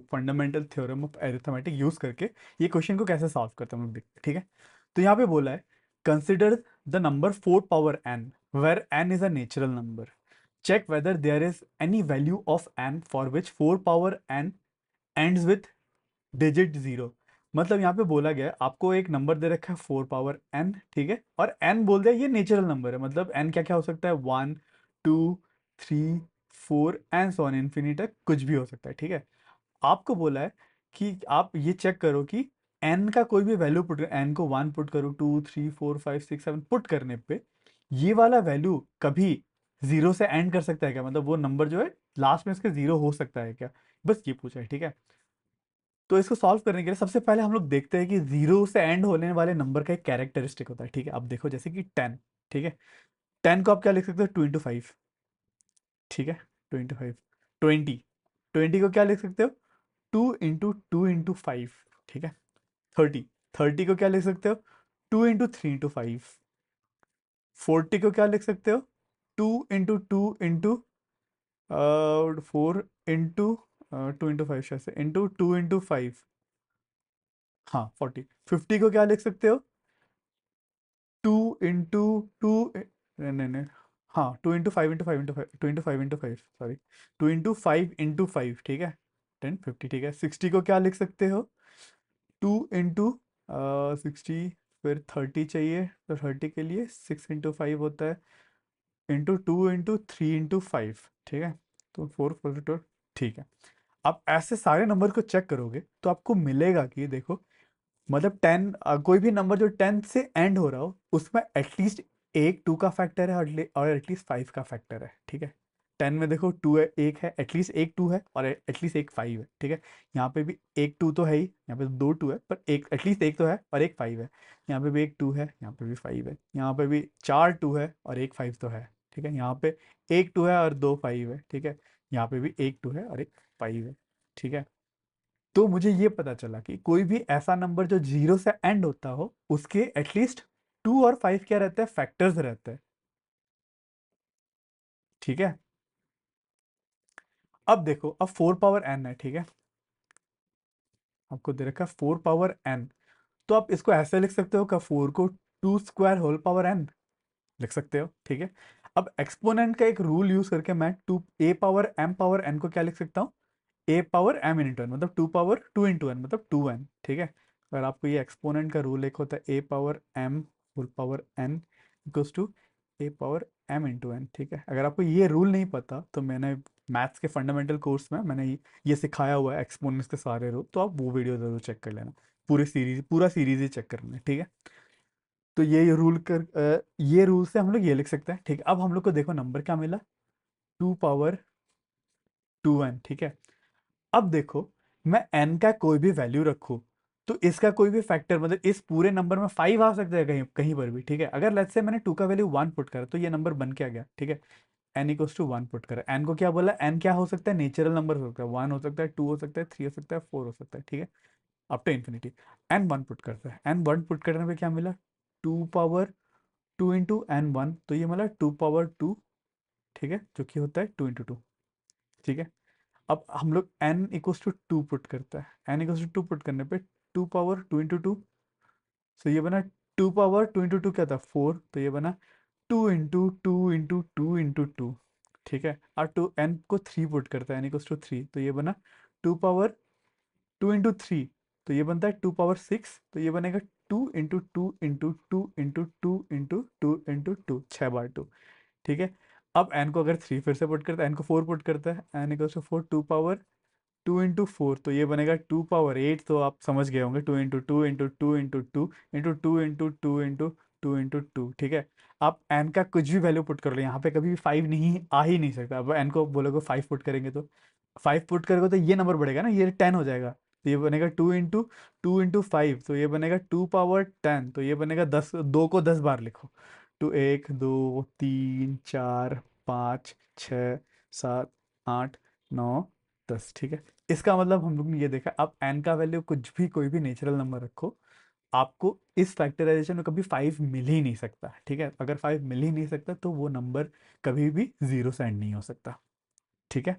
Fundamental theorem of arithmetic use करके ये question को कैसे सॉल्व करते हैं हम लोग देखते हैं, ठीक है। तो यहाँ पे बोला है consider the number 4 power n where n is a natural number, check whether there is any value of n for which 4 power n ends with digit zero. मतलब यहाँ पे बोला गया है आपको एक नंबर दे रखा है 4 पावर n, ठीक है, और n बोल दिया ये नेचुरल नंबर है, मतलब n क्या क्या हो सकता है 1 2 3 4 एंड सो ऑन इन्फिनिट तक कुछ भी हो सकता है, ठीक है। आपको बोला है कि आप ये चेक करो कि n का कोई भी वैल्यू पुट, n को 1 पुट करो, 2 3 4 5 6 7 पुट करने पे ये वाला वैल्यू कभी जीरो से एंड कर सकता है क्या, मतलब वो नंबर जो है लास्ट में इसके जीरो हो सकता है क्या, बस ये पूछा है, ठीक है। तो इसको सॉल्व करने के लिए सबसे पहले हम लोग देखते हैं कि जीरो से एंड होने वाले नंबर का एक कैरेक्टरिस्टिक होता है, ठीक है। अब देखो जैसे कि 10, ठीक है, 10 को आप क्या लिख सकते हो 2 into 5, ठीक है, 2 into 5। 20, 20 को क्या लिख सकते हो 2 into 5, ठीक है। 30, 30 को क्या लिख सकते हो 2 into 3 into 5। 40 को क्या लिख सकते हो 2 into 2 into 4 into 2 into 5 शायद से into 2 into 5। हाँ 40। 50 को क्या लिख सकते हो 2 into 2, नहीं नहीं नहीं, हाँ 2 into 5 into 5 into 5 2 into 5 into 5 sorry, 2 into 5 into 5, ठीक है। 10 50, ठीक है। 60 को क्या लिख सकते हो 2 into 60, फिर 30 चाहिए तो 30 के लिए 6 into 5 होता है, into 2 into 3 into 5, ठीक है। तो 4 4 ठीक है। आप ऐसे सारे नंबर को चेक करोगे तो आपको मिलेगा कि देखो, मतलब 10, कोई भी नंबर जो 10 से एंड हो रहा हो उसमें एटलीस्ट एक 2 का फैक्टर है और एटलीस्ट 5 का फैक्टर है, ठीक है। 10 में देखो 2 है, एक है, एटलीस्ट एक 2 है और एटलीस्ट एक 5 है, ठीक है। यहाँ पे भी एक 2 तो है ही, यहाँ पे दो 2 है पर एक एटलीस्ट एक तो है और एक 5 है। यहाँ पे भी एक 2 है, यहाँ पे भी 5 है, यहाँ पे भी चार 2 है और एक 5 तो है, ठीक है। यहाँ पे एक 2 है और दो 5 है, ठीक है। यहाँ पे भी एक 2 है और एक 5 है, ठीक है। तो मुझे ये पता चला कि कोई भी ऐसा नंबर जो जीरो से एंड होता हो उसके एटलीस्ट 2 और 5 क्या रहते हैं फैक्टर्स रहते हैं, ठीक है। अब देखो, अब 4 पावर n है, ठीक है, आपको दे रखा है 4 पावर n। तो आप इसको ऐसे लिख सकते हो का 4 को 2 स्क्वायर होल पावर n लिख सकते हो, ठीक है। अब एक्सपोनेंट का एक रूल यूज करके मैं 2 a power m power n को क्या लिख सकता हूँ a power m into n, मतलब 2 पावर 2 into n मतलब 2n, ठीक है। अगर आपको ये एक्सपोनेंट का रूल एक होता है a power m whole power n equals to a power m into n, ठीक है। अगर आपको ये रूल नहीं पता तो मैंने मैथ्स के फंडामेंटल कोर्स में मैंने ये सिखाया हुआ है एक्सपोनेंट्स के सारे रूल, तो आप वो वीडियो जरूर चेक कर लेना, पूरा सीरीज ही चेक कर लेना, ठीक है। तो ये रूल ये रूल से हम लोग ये लिख सकते हैं, ठीक है। अब हम लोग को देखो नंबर क्या मिला 2 पावर 2n, ठीक है। अब देखो, मैं n का कोई भी वैल्यू रखूं तो इसका कोई भी फैक्टर, मतलब इस पूरे नंबर में 5 आ सकता है कहीं कहीं पर भी, ठीक है। अगर लेट्स से मैंने 2 का वैल्यू 1 पुट करा तो ये नंबर बन के आ गया, ठीक है। n=1 पुट करा, n को क्या बोला, n क्या हो सकता है नेचुरल नंबर हो सकता है, 1 हो सकता है, 2 हो सकता है, 3 हो सकता है, 4 हो सकता है, ठीक है, up to infinity. n 1 put करता है, n 1 पुट करने पे क्या मिला 2 पावर 2 into n 1, तो ये मिला 2 पावर 2, ठीक है, जो कि होता है 2 into 2, ठीक है। अब हम लोग n=2 पुट करता है, n=2 पुट करने पे 2 पावर 2 into 2, तो ये बना 2 पावर 2 into 2 क्या था 4, तो ये बना 2 into 2 into 2 into 2, ठीक है। और टू n को 3 पुट करता है, n=3, तो ये बना 2 पावर 2 into 3, तो ये बनता है 2 पावर 6, तो ये बनेगा 2 into 2 into 2 into 2 into 2 into 2 6 बार 2, ठीक है। अब n को अगर 3 फिर से पुट करता है, n को 4 पुट करता है, n=4, 2 पावर 2 into 4, तो ये बनेगा 2 पावर 8, तो आप समझ गए होंगे 2 into 2 into 2 into 2 into 2 into 2 into 2, ठीक है। आप n का कुछ भी वैल्यू पुट कर लो, यहाँ पे कभी भी 5 नहीं आ ही नहीं सकता। अब n को बोलोगे 5 पुट करेंगे तो 5 पुट करोगे तो ये नंबर बढ़ेगा ना, ये 10 हो जाएगा, तो ये बनेगा 2 into 2 into 5, तो ये बनेगा 2 पावर 10, तो ये बनेगा 10, 2 को 10 बार लिखो, तो 1 2 3 4 5 6 7 8 9 10, ठीक है। इसका मतलब हम लोग ने ये देखा, अब n का वैल्यू कुछ भी कोई भी नेचुरल नंबर रखो, आपको इस फैक्टराइजेशन में कभी 5 मिल ही नहीं सकता, ठीक है। अगर 5 मिल ही नहीं सकता तो वो नंबर कभी भी जीरो से एंड नहीं हो सकता, ठीक है।